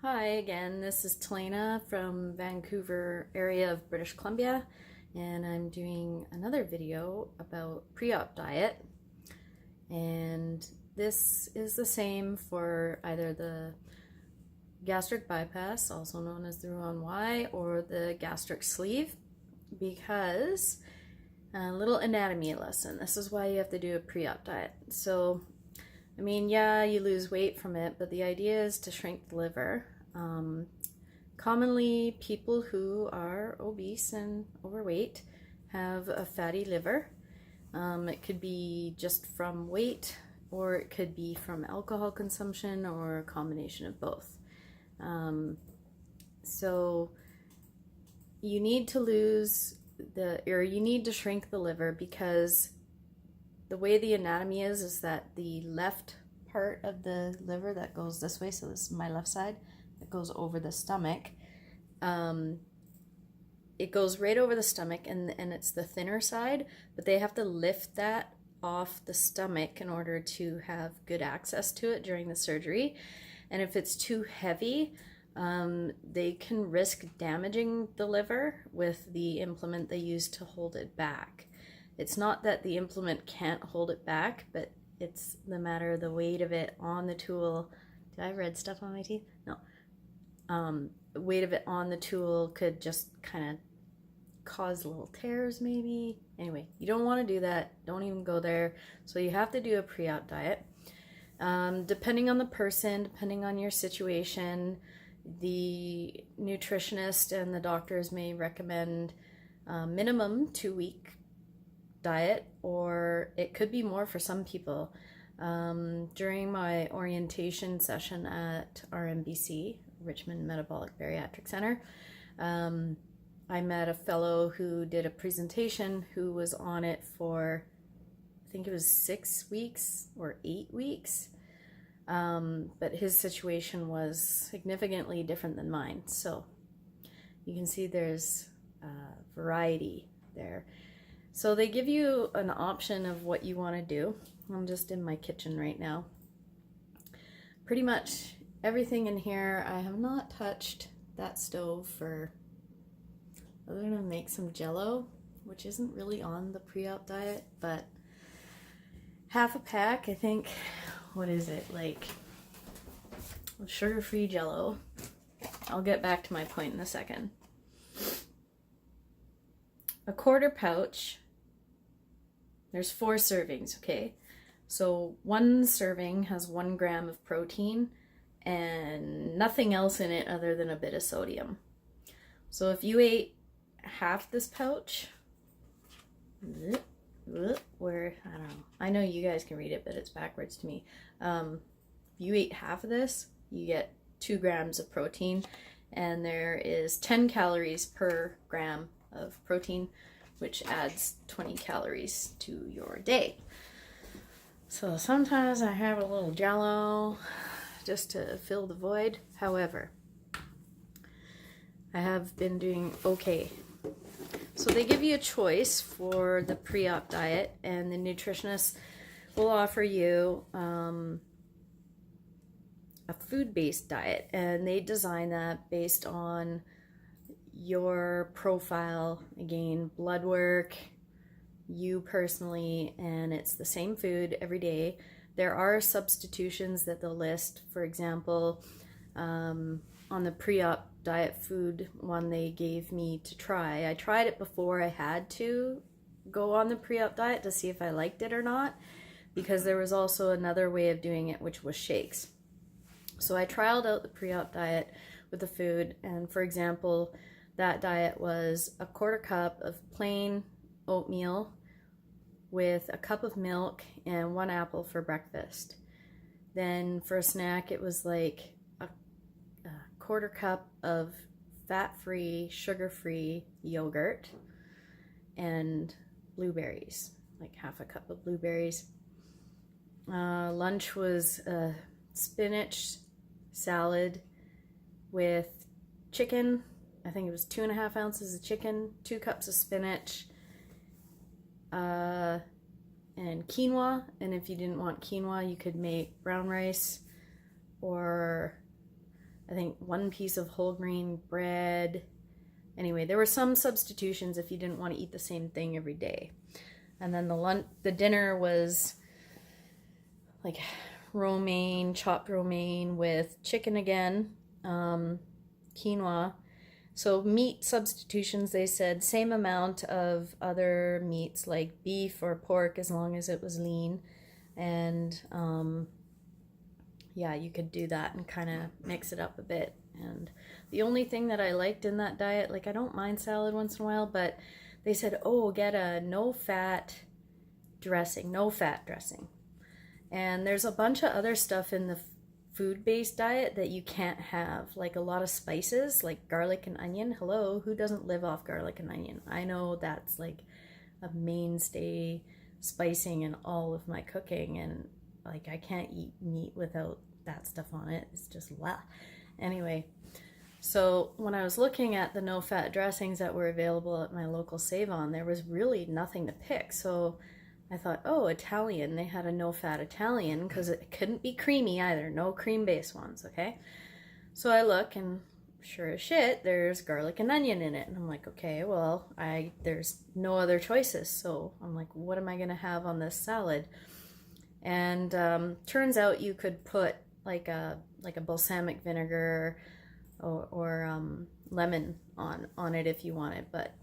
Hi again, this is Talena from Vancouver area of British Columbia, and I'm doing another video about pre-op diet. And this is the same for either the gastric bypass, also known as the roux, or the gastric sleeve, because a little anatomy lesson. This is why you have to do a pre-op diet. So I mean, yeah, you lose weight from it, but the idea is to shrink the liver. Commonly, people who are obese and overweight have a fatty liver. It could be just from weight, or it could be from alcohol consumption, or a combination of both. So you need to you need to shrink the liver, because the way the anatomy is that the left part of the liver that goes this way, so this is my left side, that goes over the stomach, it goes right over the stomach, and it's the thinner side, but they have to lift that off the stomach in order to have good access to it during the surgery. And if it's too heavy, they can risk damaging the liver with the implement they use to hold it back. It's not that the implement can't hold it back, but it's the matter of the weight of it on the tool. Did I have red stuff on my teeth? No. The weight of it on the tool could just kind of cause little tears maybe. Anyway, you don't want to do that. Don't even go there. So you have to do a pre-op diet. Depending on the person, depending on your situation, the nutritionist and the doctors may recommend minimum 2-week diet, or it could be more for some people. During my orientation session at RMBC, Richmond Metabolic Bariatric Center, I met a fellow who did a presentation who was on it for, I think it was 6 weeks or 8 weeks, but his situation was significantly different than mine. So you can see there's variety there. So they give you an option of what you want to do. I'm just in my kitchen right now. Pretty much everything in here, I have not touched that stove for, other than make some jello, which isn't really on the pre-op diet, but half a pack, I think, what is it, like sugar-free jello. I'll get back to my point in a second. A quarter pouch. There's 4 servings, okay? So 1 serving has 1 gram of protein and nothing else in it other than a bit of sodium. So if you ate half this pouch, where, I don't know, I know you guys can read it, but it's backwards to me. If you ate half of this, you get 2 grams of protein, and there is 10 calories per gram of protein, which adds 20 calories to your day. So sometimes I have a little jello just to fill the void. However, I have been doing okay. So they give you a choice for the pre-op diet, and the nutritionist will offer you a food-based diet, and they design that based on your profile, again, blood work, you personally, and it's the same food every day. There are substitutions that they'll list. For example, on the pre-op diet food one they gave me to try, I tried it before I had to go on the pre-op diet to see if I liked it or not, because there was also another way of doing it, which was shakes. So I trialed out the pre-op diet with the food, and for example, that diet was a quarter cup of plain oatmeal with a cup of milk and 1 apple for breakfast. Then for a snack, it was like a quarter cup of fat-free, sugar-free yogurt and blueberries, like half a cup of blueberries. Lunch was a spinach salad with chicken. I think it was 2.5 ounces of chicken, 2 cups of spinach, and quinoa. And if you didn't want quinoa, you could make brown rice or I think 1 piece of whole grain bread. Anyway, there were some substitutions if you didn't want to eat the same thing every day. And then the dinner was like romaine, chopped romaine with chicken again, quinoa. So meat substitutions, they said same amount of other meats like beef or pork as long as it was lean. And yeah, you could do that and kind of mix it up a bit. And the only thing that I liked in that diet, like I don't mind salad once in a while, but they said, oh, get a no fat dressing. And there's a bunch of other stuff in the food-based diet that you can't have, like a lot of spices, like garlic and onion. Hello, who doesn't live off garlic and onion? I know that's like a mainstay spicing in all of my cooking, and like I can't eat meat without that stuff on it. It's just blah. Anyway, so when I was looking at the no-fat dressings that were available at my local Save-On, there was really nothing to pick. So I thought, oh, Italian. They had a no-fat Italian because it couldn't be creamy either. No cream-based ones, okay? So I look, and sure as shit, there's garlic and onion in it. And I'm like, okay, well, there's no other choices. So I'm like, what am I going to have on this salad? And turns out you could put like a balsamic vinegar or lemon on it if you wanted. But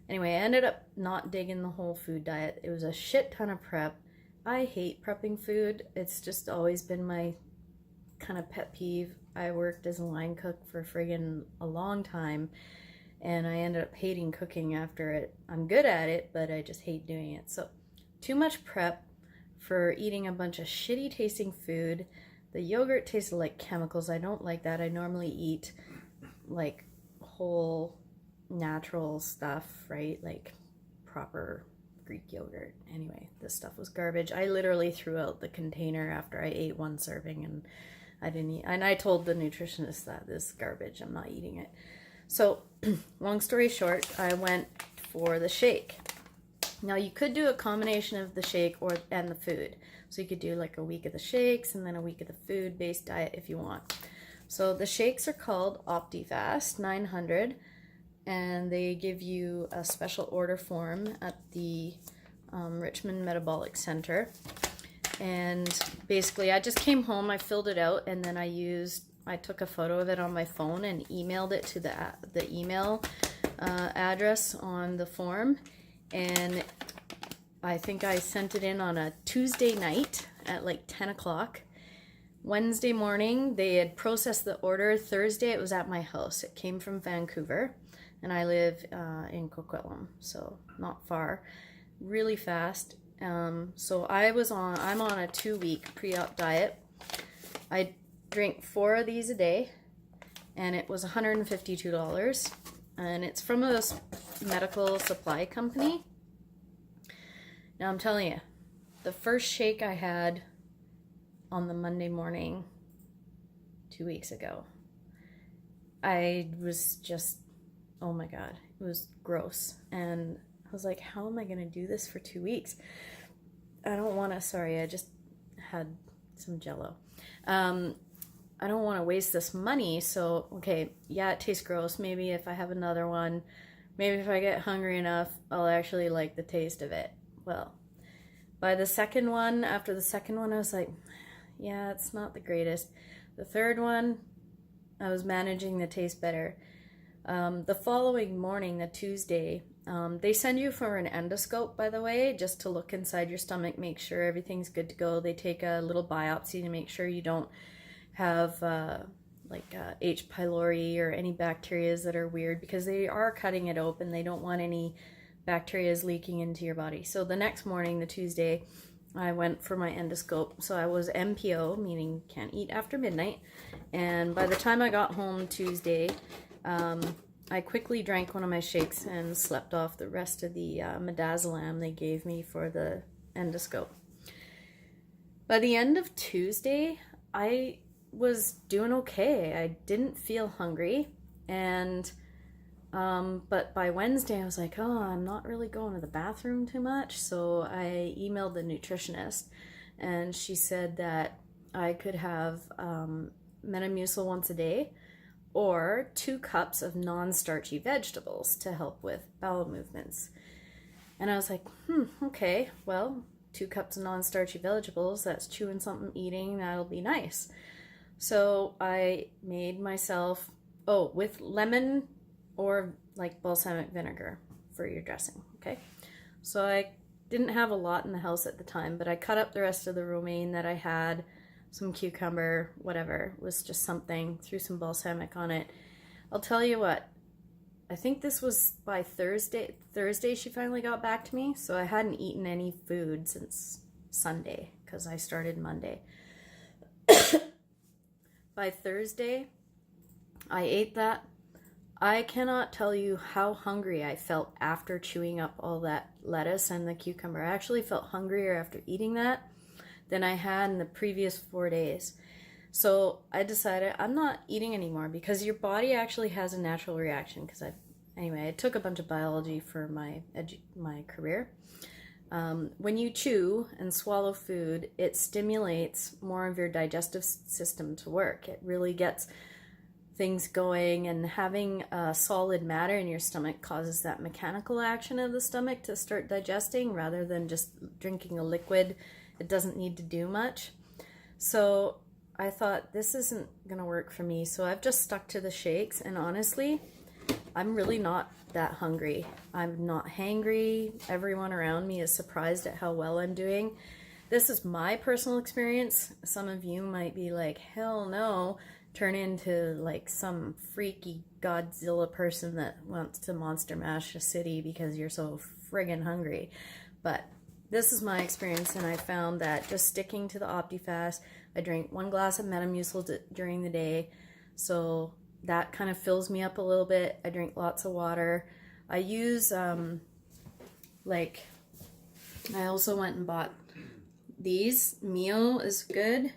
anyway, I ended up not digging the whole food diet. It was a shit ton of prep. I hate prepping food. It's just always been my kind of pet peeve. I worked as a line cook for friggin' a long time, and I ended up hating cooking after it. I'm good at it, but I just hate doing it. So too much prep for eating a bunch of shitty tasting food. The yogurt tasted like chemicals. I don't like that. I normally eat like whole natural stuff, right? Like proper Greek yogurt. Anyway, this stuff was garbage. I literally threw out the container after I ate one serving, and I didn't eat. And I told the nutritionist that this is garbage. I'm not eating it. So long story short, I went for the shake. Now you could do a combination of the shake and the food. So you could do like a week of the shakes and then a week of the food-based diet if you want. So the shakes are called OptiFast 900, and they give you a special order form at the Richmond Metabolic Center. And basically I just came home, I filled it out, and then I took a photo of it on my phone and emailed it to the email address on the form. And I think I sent it in on a Tuesday night at like 10 o'clock. Wednesday morning, they had processed the order. Thursday, it was at my house. It came from Vancouver, and I live in Coquitlam, so not far. Really fast. So I'm on a 2-week pre-op diet. I drink 4 of these a day, and it was $152. And it's from a medical supply company. Now I'm telling you, the first shake I had on the Monday morning 2 weeks ago, I was just, oh my God, it was gross. And I was like, how am I going to do this for 2 weeks? I don't want to, sorry, I just had some Jell-O. I don't want to waste this money, so, okay, yeah, it tastes gross. Maybe if I have another one, maybe if I get hungry enough, I'll actually like the taste of it. Well, by the second one, after the second one, I was like, yeah, it's not the greatest. The third one, I was managing the taste better. The following morning, the Tuesday, they send you for an endoscope, by the way, just to look inside your stomach, make sure everything's good to go. They take a little biopsy to make sure you don't have H. pylori or any bacterias that are weird, because they are cutting it open. They don't want any bacterias leaking into your body. So the next morning, the Tuesday, I went for my endoscope. So I was MPO, meaning can't eat after midnight. And by the time I got home Tuesday, I quickly drank one of my shakes and slept off the rest of the midazolam they gave me for the endoscope. By the end of Tuesday, I was doing okay. I didn't feel hungry, and but by Wednesday I was like, oh, I'm not really going to the bathroom too much. So I emailed the nutritionist, and she said that I could have Metamucil once a day, or 2 cups of non-starchy vegetables to help with bowel movements. And I was like, okay, well, 2 cups of non-starchy vegetables, that's chewing something, eating, that'll be nice. So I made myself, with lemon or like balsamic vinegar for your dressing, okay? So I didn't have a lot in the house at the time, but I cut up the rest of the romaine that I had, some cucumber, whatever, it was just something, threw some balsamic on it. I'll tell you what, I think this was by Thursday she finally got back to me, so I hadn't eaten any food since Sunday, because I started Monday. By Thursday, I ate that. I cannot tell you how hungry I felt after chewing up all that lettuce and the cucumber. I actually felt hungrier after eating that than I had in the previous 4 days. So I decided I'm not eating anymore, because your body actually has a natural reaction. Because I took a bunch of biology for my career. When you chew and swallow food, it stimulates more of your digestive system to work. It really gets things going, and having solid matter in your stomach causes that mechanical action of the stomach to start digesting rather than just drinking a liquid. It doesn't need to do much. So I thought, this isn't gonna work for me, so I've just stuck to the shakes, and honestly, I'm really not that hungry. I'm not hangry. Everyone around me is surprised at how well I'm doing. This is my personal experience. Some of you might be like, hell no, turn into like some freaky Godzilla person that wants to monster mash a city because you're so friggin' hungry. But this is my experience, and I found that just sticking to the OptiFast, I drink 1 glass of Metamucil during the day, so that kind of fills me up a little bit. I drink lots of water. I use, I also went and bought these. Mio is good,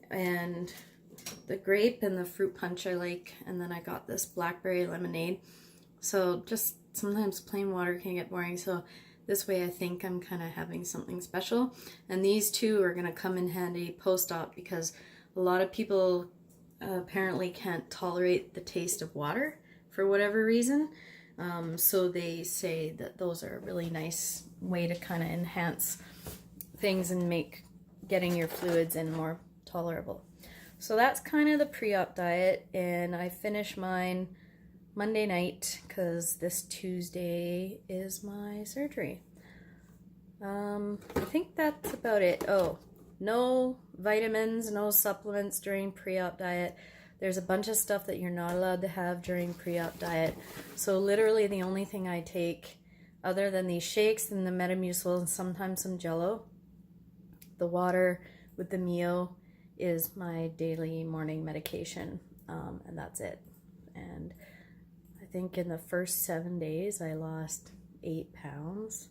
and the grape and the fruit punch I like, and then I got this blackberry lemonade. So just sometimes plain water can get boring, so this way I think I'm kind of having something special. And these two are going to come in handy post-op, because a lot of people apparently can't tolerate the taste of water for whatever reason. So they say that those are a really nice way to kind of enhance things and make getting your fluids in more tolerable. So that's kind of the pre-op diet, and I finish mine Monday night because this Tuesday is my surgery. I think that's about it. Oh, no vitamins, no supplements during pre-op diet. There's a bunch of stuff that you're not allowed to have during pre-op diet. So literally the only thing I take, other than these shakes and the Metamucil and sometimes some Jello, the water with the Mio, is my daily morning medication, and that's it. And I think in the first 7 days I lost 8 pounds,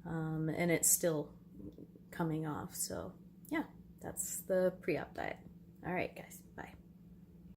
and it's still coming off. So yeah, that's the pre-op diet. All right, guys.